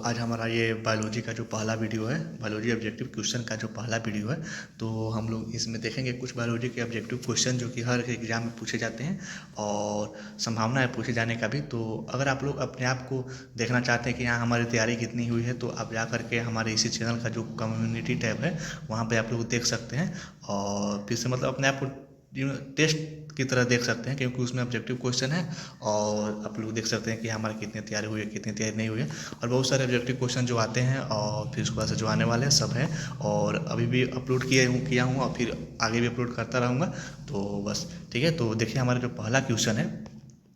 आज हमारा ये बायोलॉजी का जो पहला वीडियो है, बायोलॉजी ऑब्जेक्टिव क्वेश्चन का जो पहला वीडियो है, तो हम लोग इसमें देखेंगे कुछ बायोलॉजी के ऑब्जेक्टिव क्वेश्चन जो कि हर एग्जाम में पूछे जाते हैं और संभावना है पूछे जाने का भी। तो अगर आप लोग अपने आप को देखना चाहते हैं कि हाँ हमारी तैयारी कितनी हुई है, तो आप जा करके हमारे इसी चैनल का जो कम्युनिटी टैब है वहाँ पे आप लोग देख सकते हैं और फिर से मतलब अपने आप को टेस्ट की तरह देख सकते हैं, क्योंकि उसमें ऑब्जेक्टिव क्वेश्चन है और आप लोग देख सकते हैं कि हमारी कितनी तैयारी हुई है, कितनी तैयारी नहीं हुई है। और बहुत सारे ऑब्जेक्टिव क्वेश्चन जो आते हैं और फिर उसके बाद से जो आने वाले हैं सब हैं, और अभी भी अपलोड किया हूँ और फिर आगे भी अपलोड करता रहूँगा। तो बस ठीक है। तो देखिए हमारा जो पहला क्वेश्चन है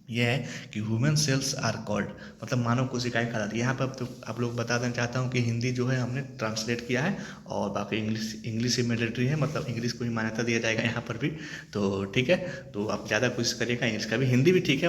ये है कि ह्यूमन सेल्स आर कॉल्ड, मतलब मानव कोशिकाएं कहलाती है। यहाँ पर तो आप लोग बता देना चाहता हूँ कि हिंदी जो है हमने ट्रांसलेट किया है और बाकी इंग्लिश ही मैंडेटरी है, मतलब इंग्लिश को ही मान्यता दिया जाएगा यहाँ पर भी। तो ठीक है, तो आप ज़्यादा कोशिश करिएगा इंग्लिश का भी, हिंदी भी ठीक है,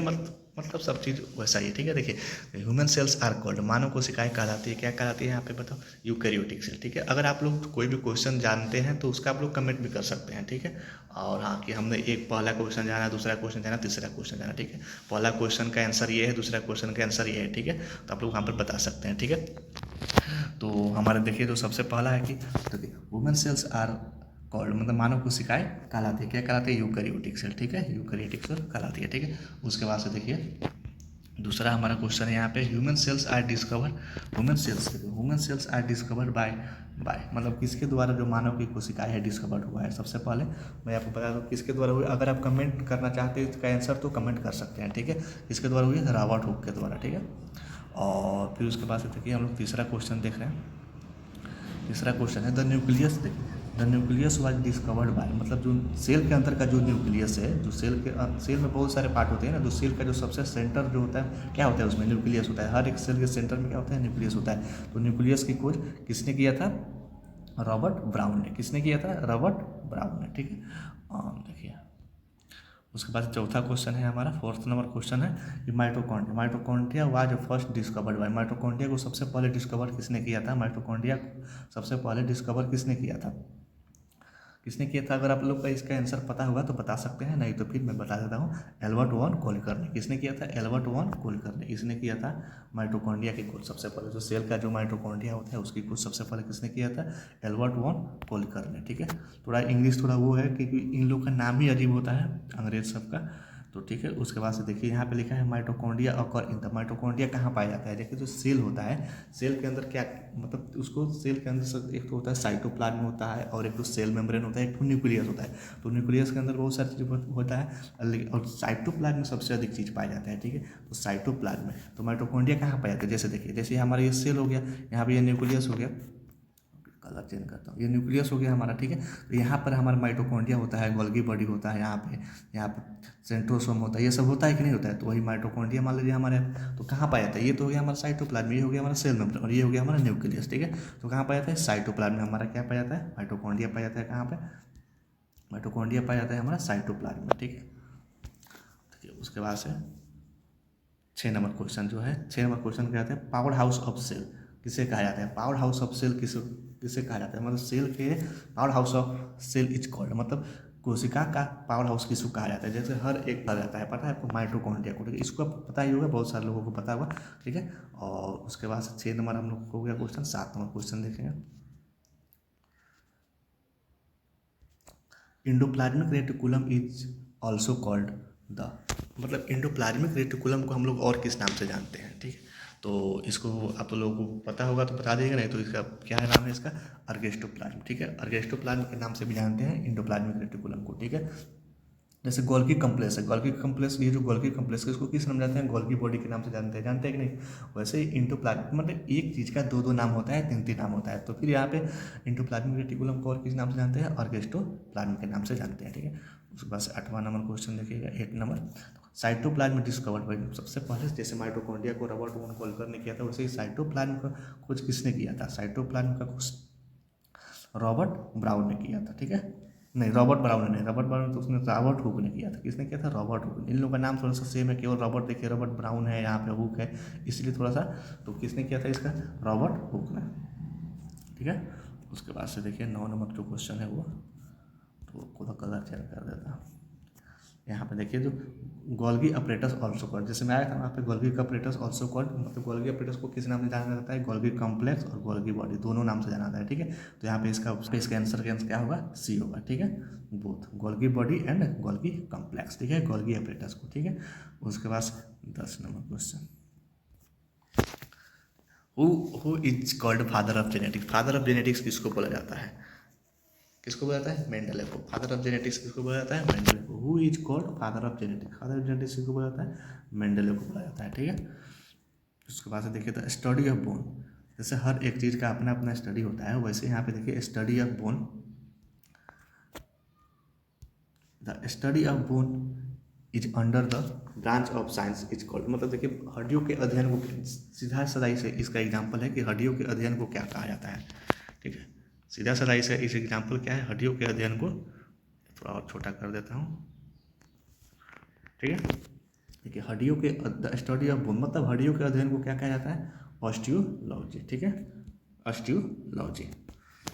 मतलब सब चीज़ वैसा ही है। ठीक है, देखिए ह्यूमन सेल्स आर कॉल्ड, मानव कोशिकाएं कहलाती है। क्या कहलाती है यहाँ पे बताओ? Eukaryotic cell. ठीक है, अगर आप लोग कोई भी क्वेश्चन जानते हैं तो उसका आप लोग कमेंट भी कर सकते हैं। ठीक है, और हाँ कि हमने एक पहला क्वेश्चन जाना, दूसरा क्वेश्चन जाना, तीसरा क्वेश्चन जाना। ठीक है, पहला क्वेश्चन का आंसर ये है, दूसरा क्वेश्चन का आंसर ये है। ठीक है, तो आप लोग वहाँ पर बता सकते हैं। ठीक है, तो हमारे देखिए जो सबसे पहला है कि देखिए वुमेन सेल्स आर कॉल्ड, मतलब मानव कोशिकाएं कहलाती है। क्या कहलाती है? Eukaryotic cell. ठीक है, यूकैरियोटिक सेल कहलाती है। ठीक है, उसके बाद से देखिए दूसरा हमारा क्वेश्चन है यहाँ पे, human cells are discover, human cells are discovered by मतलब किसके द्वारा जो मानव की कोशिकाएं है डिस्कवर्ड हुआ है। सबसे पहले मैं आपको बता दूँ किसके द्वारा हुआ। अगर आप कमेंट करना चाहते हैं इसका आंसर तो कमेंट कर सकते हैं। ठीक है, किसके द्वारा हुई है? रॉबर्ट हुक के द्वारा। ठीक है, और फिर उसके बाद से देखिए हम लोग तीसरा क्वेश्चन देख रहे हैं। तीसरा क्वेश्चन है द न्यूक्लियस। देखिए the nucleus was discovered by, मतलब जो सेल के अंदर का जो न्यूक्लियस है, जो सेल में बहुत सारे पार्ट होते हैं ना, जो सेल का जो सबसे सेंटर जो होता है क्या होता है? उसमें न्यूक्लियस होता है। हर एक सेल के सेंटर में क्या होता है? न्यूक्लियस होता है। तो न्यूक्लियस की खोज किसने किया था? रॉबर्ट ब्राउन ने। किसने किया था? रॉबर्ट ब्राउन ने। ठीक है, देखिए उसके बाद चौथा क्वेश्चन है हमारा, फोर्थ नंबर क्वेश्चन है कि mitochondria was first discovered by, mitochondria को सबसे पहले डिस्कवर किसने किया था? माइटोकॉन्ड्रिया सबसे पहले डिस्कवर किसने किया था? किसने किया था? अगर आप लोग का इसका आंसर पता होगा तो बता सकते हैं, नहीं तो फिर मैं बता देता हूँ। एल्बर्ट वॉन कोलिकर ने। किसने किया था? एल्बर्ट वॉन कोलिकर ने। इसने किया था माइटोकॉन्ड्रिया की खोज सबसे पहले, जो सेल का जो माइटोकॉन्ड्रिया होता है उसकी खोज सबसे पहले किसने किया था? एल्बर्ट वॉन कोलिकर ने। ठीक है, थोड़ा इंग्लिश थोड़ा वो है क्योंकि इन लोग का नाम ही अजीब होता है अंग्रेज सबका। तो ठीक है, उसके बाद से देखिए यहाँ पे लिखा है mitochondria occur in the, mitochondria कहाँ पाया जाता है? देखिए जो सेल होता है, सेल के अंदर क्या मतलब उसको सेल के अंदर एक तो होता है साइटोप्लाज्म होता है और एक तो सेल मेम्ब्रेन होता है, एक तो न्यूक्लियस होता है। तो न्यूक्लियस के अंदर बहुत सारी चीज़ होता है और साइटोप्लाज्म में सबसे अधिक चीज़ पाया जाता है। ठीक है, तो साइटोप्लाज्म में तो माइटोकॉन्ड्रिया कहाँ पाया जाता है? जैसे देखिए, जैसे हमारा ये सेल हो गया, यहाँ पे ये न्यूक्लियस हो गया, कलर चेंज करता हूँ, ये न्यूक्लियस हो गया हमारा। ठीक है, तो यहाँ पर हमारा माइटोकॉन्ड्रिया होता है, गोल्गी बॉडी होता है, यहाँ पे सेंट्रोसोम होता है, ये सब होता है कि नहीं होता है? तो वही माइटोकॉन्ड्रिया मान लीजिए हमारे। तो कहाँ पाया जाता है? ये तो हो गया हमारा साइटोप्लाज्म, ये हो गया हमारा सेल मेम्ब्रेन और ये हो गया हमारा न्यूक्लियस। ठीक है, तो कहाँ पाया जाता है? साइटोप्लाज्म में हमारा क्या पाया जाता है? माइटोकॉन्ड्रिया पाया जाता है। कहाँ पे? माइटोकॉन्ड्रिया पाया जाता है हमारा साइटोप्लाज्म में। ठीक है, ठीक है, उसके बाद से 6 नंबर क्वेश्चन जो है, 6 नंबर क्वेश्चन क्या कहते हैं? पावर हाउस ऑफ सेल किसे कहा जाता है? पावर हाउस ऑफ सेल किसे कहा जाता है? मतलब सेल के power house of cell is called, मतलब कोशिका का पावर हाउस किसको कहा जाता है? जैसे हर एक कहा जाता है, पता है आपको? माइटोकॉन्ड्रिया को। ठीक है, इसको पता ही होगा, बहुत सारे लोगों को पता होगा। ठीक है, और उसके बाद 6 नंबर हम लोग को हो गया क्वेश्चन। 7 नंबर क्वेश्चन देखेंगे, endoplasmic reticulum is also called the, मतलब इंडोप्लाज्मिक रेटिकुलम को हम लोग और किस नाम से जानते हैं? ठीक है, तो इसको आप लोगों को पता होगा तो बता दीजिएगा, नहीं तो इसका क्या है नाम है इसका? अर्गेस्टोप्लाज्म। ठीक है, अर्गेस्टोप्लाज्म के नाम से भी जानते हैं इंडोप्लाज्मिक रेटिकुलम को। ठीक है, जैसे गोल्गी कम्प्लेक्स है, गोल्गी कम्प्लेक्स, ये जो गोल्गी कम्प्लेक्स है इसको किस नाम जानते हैं? गोल्गी बॉडी के नाम से जानते हैं कि नहीं? वैसे ही इंडोप्लाज्मिक, मतलब एक चीज़ का दो दो नाम होता है, तीन तीन नाम होता है। तो फिर यहाँ पे इंडोप्लाज्मिक रेटिकुलम को और किस नाम से जानते हैं? अर्गेस्टोप्लाज्म के नाम से जानते हैं। ठीक है, उसके बाद 8वां नंबर क्वेश्चन देखिएगा, 8 नंबर, साइटोप्लाज्म डिस्कवर्ड बाय, सबसे पहले जैसे माइटोकॉन्ड्रिया को रॉबर्ट वॉन कोलकर ने किया था, वैसे ही साइटोप्लाज्म का खोज किसने किया था? साइटोप्लाज्म का खोज रॉबर्ट ब्राउन ने किया था। ठीक है, नहीं रॉबर्ट ब्राउन ने नहीं, रॉबर्ट ब्राउन तो उसने रॉबर्ट हुक ने किया था। किसने किया था? Robert Hooke. इन लोगों का नाम थोड़ा सा सेम है, केवल रॉबर्ट देखिए, रॉबर्ट ब्राउन है, यहाँ पे हुक है, इसलिए थोड़ा सा। तो किसने किया था इसका? रॉबर्ट हुक ने। ठीक है, उसके बाद से देखिए 9 नंबर जो क्वेश्चन है वो, तो थोड़ा कलर चेंज कर देता, यहाँ पे देखिए जो गोल्गी अपरेटस ऑल्सो कॉल्ड, जैसे मैं आया था वहाँ पे गोल्गी अपरेटस ऑल्सो कॉल्ड, मतलब गोल्गी अपरेटस को किस नाम से जाना जाता है, गोल्गी कॉम्प्लेक्स और गोल्गी बॉडी दोनों नाम से जाना जाता है। ठीक है, तो यहाँ पे इसका आंसर क्या होगा, सी होगा। ठीक है, both Golgi body and Golgi complex. ठीक है, गोल्गी अपरेटस को। ठीक है, उसके बाद 10 number question, who is called father of genetics. Father of genetics किसको बोला जाता है, किसको बोला जाता है, मेंडलेव को। फादर ऑफ जेनेटिक्स किसको बोला जाता है, मेंडलेव को। Who is called father of genetics, father of genetics किसको बोला जाता है, मेंडलेव को बोला जाता है। ठीक है, उसके बाद से देखिए द स्टडी ऑफ बोन, जैसे हर एक चीज़ का अपना अपना स्टडी होता है, वैसे यहाँ पे देखिए study of bone, the study of bone is under the branch of science is called, मतलब देखिए हड्डियों के अध्ययन को, सीधा सदाई से इसका एग्जाम्पल है कि हड्डियों के अध्ययन को क्या कहा जाता है। ठीक है, सीधा सदाई से इस एग्जाम्पल क्या है, हड्डियों के अध्ययन को, थोड़ा और छोटा कर देता हूँ। ठीक है, देखिए हड्डियों के द स्टडी ऑफ बोन, मतलब हड्डियों के अध्ययन को क्या कहा जाता है, ऑस्टियोलॉजी। ठीक है, ऑस्टियोलॉजी।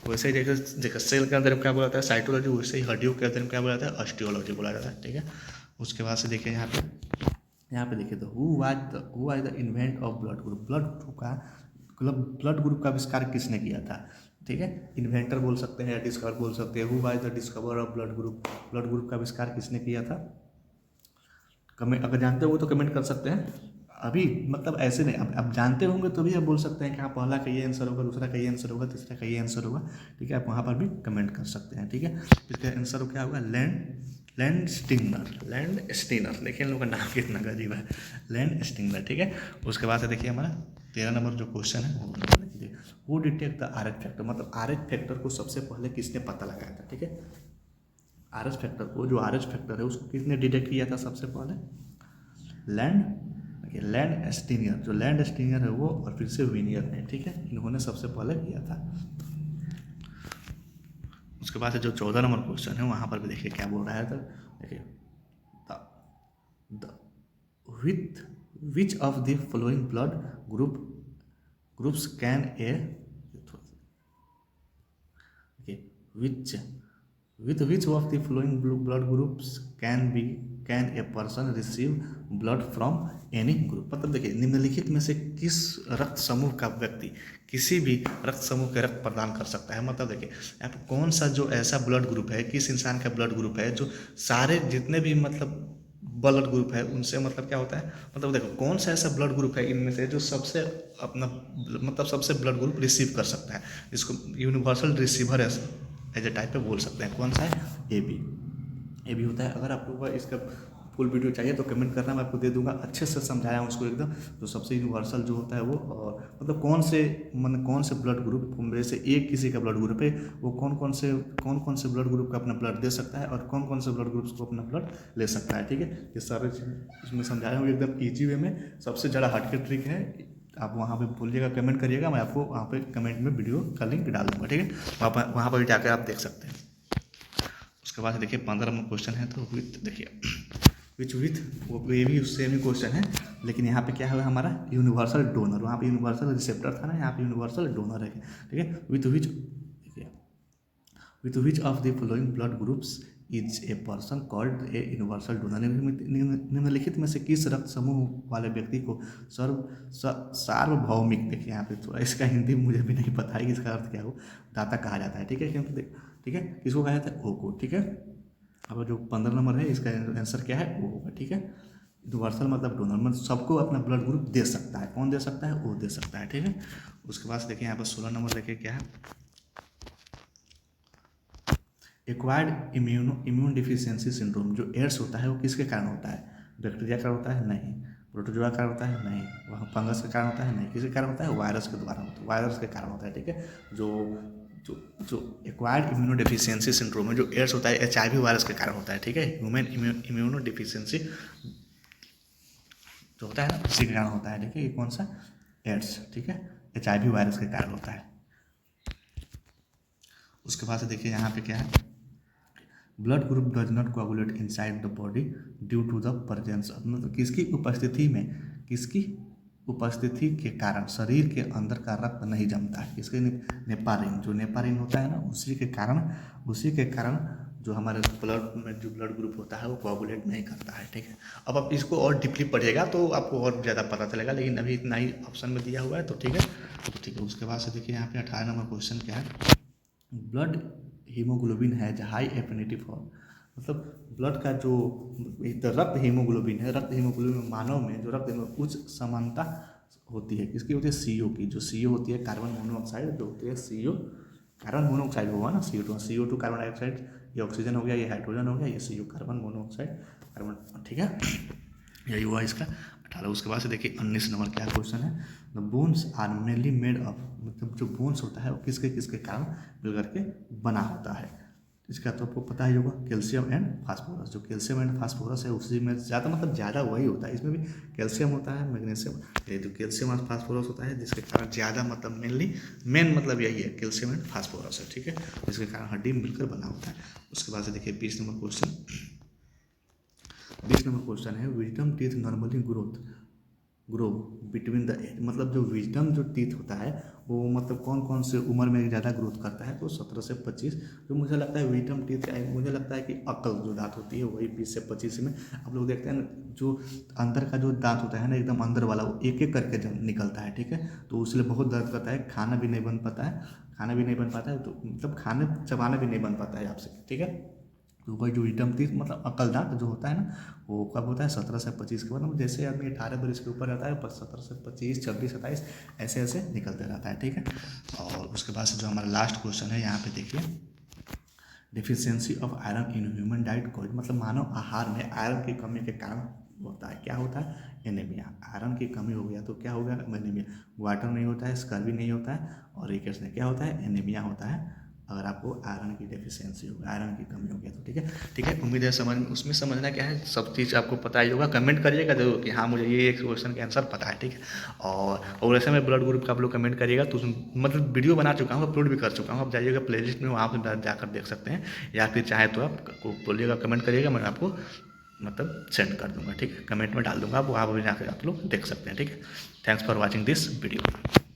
वैसे ही देखो सेल के अंदर क्या बोला जाता है, साइटोलॉजी, वैसे ही हड्डियों के अंदर क्या बोला जाता है, ऑस्टियोलॉजी बोला जाता है। ठीक है, उसके बाद से देखिए यहाँ पे देखिए तो who was the invent of blood group, blood group का आविष्कार किसने किया था। ठीक है, इन्वेंटर बोल सकते हैं या डिस्कवर बोल सकते हैं। Who was the discover of blood group का आविष्कार किसने किया था। कमेंट अगर जानते हो तो कमेंट कर सकते हैं, अभी मतलब ऐसे नहीं, अब जानते होंगे तो भी आप बोल सकते हैं कि हाँ पहला का ये आंसर होगा, दूसरा का ये आंसर होगा, तीसरा का ये आंसर होगा। ठीक है, आप वहाँ पर भी कमेंट कर सकते हैं। ठीक है, इसका आंसर क्या होगा, लैंड स्टीनर। देखिए इन लोगों का नाम कितना अजीब है, लैंड स्टीनर। ठीक है, उसके बाद से देखिए हमारा 13 नंबर जो क्वेश्चन है वो देखिए, who detect the R H factor, मतलब आर एच फैक्टर को सबसे पहले किसने पता लगाया था। ठीक है, आर एच फैक्टर को, जो आर एच फैक्टर है उसको किसने डिटेक्ट किया था सबसे पहले, लैंड स्टीनियर, जो लैंड स्टीनियर है वो, और फिर से विनियर ने। ठीक है, इन्होंने सबसे पहले किया था। उसके बाद जो 14 नंबर क्वेश्चन है वहाँ पर भी देखिए क्या बोल रहा है, तो देखिए which of the following blood groups can a, which of the flowing blood groups can a person receive blood from any group, मतलब देखिए निम्नलिखित में से किस रक्त समूह का व्यक्ति किसी भी रक्त समूह के रक्त प्रदान कर सकता है। मतलब देखिए यहाँ पे कौन सा जो ऐसा ब्लड ग्रुप है, किस इंसान का ब्लड ग्रुप है जो सारे जितने भी मतलब ब्लड ग्रुप है उनसे मतलब क्या होता है, मतलब देखो कौन सा ऐसा ब्लड ग्रुप है इनमें से जो सबसे अपना मतलब सबसे ब्लड ग्रुप रिसीव कर सकता है, जिसको universal receiver as a type पे बोल सकते हैं। कौन सा है, ए बी होता है। अगर आप लोगों को इसका फुल वीडियो चाहिए तो कमेंट करना, मैं आपको दे दूंगा। अच्छे से समझाया हूँ उसको एकदम, तो सबसे यूनिवर्सल जो होता है वो, और मतलब कौन से ब्लड ग्रुप में से एक किसी का ब्लड ग्रुप है, वो कौन कौन से ब्लड ग्रुप का अपना ब्लड दे सकता है और कौन से ब्लड ग्रुप्स को अपना ब्लड ले सकता है। ठीक है, ये सारे इसमें समझाया हूँ एकदम ईजी वे में, सबसे ज़्यादा हटके ट्रिक है। आप वहाँ पे बोलिएगा, कमेंट करिएगा, मैं आपको वहाँ पे कमेंट में वीडियो का लिंक डाल दूँगा। ठीक है, वहाँ पर भी जाकर आप देख सकते हैं। उसके बाद देखिए 15 नंबर क्वेश्चन है, तो विथ वो ये भी सेम ही क्वेश्चन है, लेकिन यहाँ पे क्या है हमारा यूनिवर्सल डोनर, वहाँ पे यूनिवर्सल रिसेप्टर था ना, यहाँ पे यूनिवर्सल डोनर है। ठीक है, with which of the following blood groups is a person called a universal donor, निम्नलिखित में से किस रक्त समूह वाले व्यक्ति को सार्वभौमिक, देखिए यहाँ पे थोड़ा इसका हिंदी मुझे भी नहीं पता है कि इसका अर्थ क्या हो, दाता कहा जाता है। ठीक है, क्योंकि ठीक है किसको कहा जाता है, ओ को। ठीक है, अब जो 15 नंबर है इसका आंसर क्या है, ओ होगा। ठीक है, यूनिवर्सल मतलब डोनर, मतलब सबको अपना ब्लड ग्रुप दे सकता है। कौन दे सकता है, वो दे सकता है। ठीक है, उसके बाद देखिए यहाँ पर 16 नंबर देखिए क्या है, एक्वायर्ड इम्यून डिफिशियंसी सिंड्रोम, जो एड्स होता है वो किसके कारण होता है, बैक्टीरिया का होता है, नहीं। प्रोटोजोआ का होता है, नहीं। वहाँ फंगस के कारण होता है, नहीं। किसके कारण होता है, वायरस के द्वारा होता है, वायरस के कारण होता है। ठीक है, जो एक्वायर्ड इम्यूनो डिफिशियंसी सिंड्रोम है, जो एड्स होता है HIV वायरस के कारण होता है। ठीक है, ह्यूमन इम्यूनो डिफिशियंसी जो होता है ना, इसी के कारण होता है। ठीक है, ये कौन सा, एड्स। ठीक है, HIV वायरस के कारण होता है। उसके बाद से देखिए यहाँ पे क्या है, blood group does not coagulate inside the body due to the presence, मतलब किसकी उपस्थिति के कारण शरीर के अंदर का रक्त नहीं जमता है। किसके, नेपारिन, जो नेपारिन होता है ना, उसी के कारण जो हमारे ब्लड में जो ब्लड ग्रुप होता है वो कोआगुलेट नहीं करता है, ठीक है। अब आप इसको और डीपली पढ़िएगा तो आपको और ज़्यादा पता चलेगा, लेकिन अभी इतना ही ऑप्शन में दिया हुआ है, तो ठीक है। तो ठीक है, उसके बाद से देखिए यहाँ पे 18 नंबर क्वेश्चन क्या है, ब्लड हीमोग्लोबिन है हाई एफिनिटी फॉर, मतलब ब्लड का जो रक्त हीमोग्लोबिन है, रक्त हीमोग्लोबिन मानव में जो रक्त उच्च समानता होती है, किसकी होती है, CO की। जो CO होती है कार्बन मोनोऑक्साइड, जो होती है CO कार्बन मोनोऑक्साइड हुआ ना, CO2 कार्बन डाइऑक्साइड, ये ऑक्सीजन हो गया, ये हाइड्रोजन हो गया, ये CO कार्बन मोनोऑक्साइड कार्बन, ठीक है। यही हुआ इसका 18। उसके बाद से देखिए 19 नंबर क्या क्वेश्चन है, the bones are mainly made of, मतलब जो बोन्स होता है वो किसके किसके कारण मिल करके बना होता है। इसका तो आपको पता ही होगा, कैल्शियम एंड फास्फोरस। जो कैल्शियम एंड फास्फोरस है उसी में ज़्यादा, मतलब ज़्यादा वही होता है, इसमें भी कैल्शियम होता है, मैग्नीशियम, ये तो कैल्शियम और फास्फोरस होता है, जिसके कारण ज़्यादा, मतलब मेन मतलब यही है, कैल्शियम एंड फास्फोरस है, ठीक है। जिसके कारण हड्डी मिलकर बना होता है। उसके बाद से देखिए 20 नंबर क्वेश्चन है, wisdom teeth normally grow between the age, मतलब जो विजडम जो टीथ होता है वो मतलब कौन कौन से उम्र में ज़्यादा ग्रोथ करता है, तो 17 से 25। जो मुझे लगता है विजडम टीथ, मुझे लगता है कि अकल जो दांत होती है वही 20 से 25 में। आप लोग देखते हैं ना, जो अंदर का जो दांत होता है ना, एकदम अंदर वाला, वो एक एक करके जब निकलता है, ठीक है। तो उसलिए बहुत दर्द करता है, खाना भी नहीं बन पाता है, तो मतलब खाने चबाना भी नहीं बन पाता है आपसे, ठीक है। तो वही जो विजडम टीथ मतलब अकल दांत जो होता है ना, वो कब होता है, 17 से 25 के बाद। मतलब जैसे आदमी 18 वर्ष के ऊपर रहता है, बस 17 से 25, 26, 27 ऐसे ऐसे निकलते रहता है, ठीक है। और उसके बाद से जो हमारा लास्ट क्वेश्चन है यहाँ पे देखिए, deficiency of iron in human diet cause, मतलब मानव आहार में आयरन की कमी के कारण होता है, क्या होता है, एनीमिया। आयरन की कमी हो गया तो क्या हो गया, एनीमिया। वाटर नहीं होता है, स्कर्वी नहीं होता है, और रिकेट्स नहीं, क्या होता है, एनीमिया होता है, अगर आपको आयरन की डेफिशिएंसी हो, आयरन की कमी हो गया तो, ठीक है। ठीक है, उम्मीद है समझ में, उसमें समझना क्या है, सब चीज़ आपको पता ही होगा। कमेंट करिएगा जरूर कि हाँ मुझे ये एक क्वेश्चन का आंसर पता है, ठीक है। और ऐसे में ब्लड ग्रुप का आप लोग कमेंट करिएगा, तो मतलब वीडियो बना चुका हूँ, अपलोड भी कर चुका हूँ, आप जाइएगा प्लेलिस्ट में, वहाँ पर जाकर देख सकते हैं, या फिर चाहे तो आप बोलिएगा, कमेंट करिएगा, मैं आपको मतलब सेंड कर दूंगा, ठीक है, कमेंट में डाल दूंगा, आप वहाँ पर जाकर आप लोग देख सकते हैं, ठीक है। Thanks for watching this video.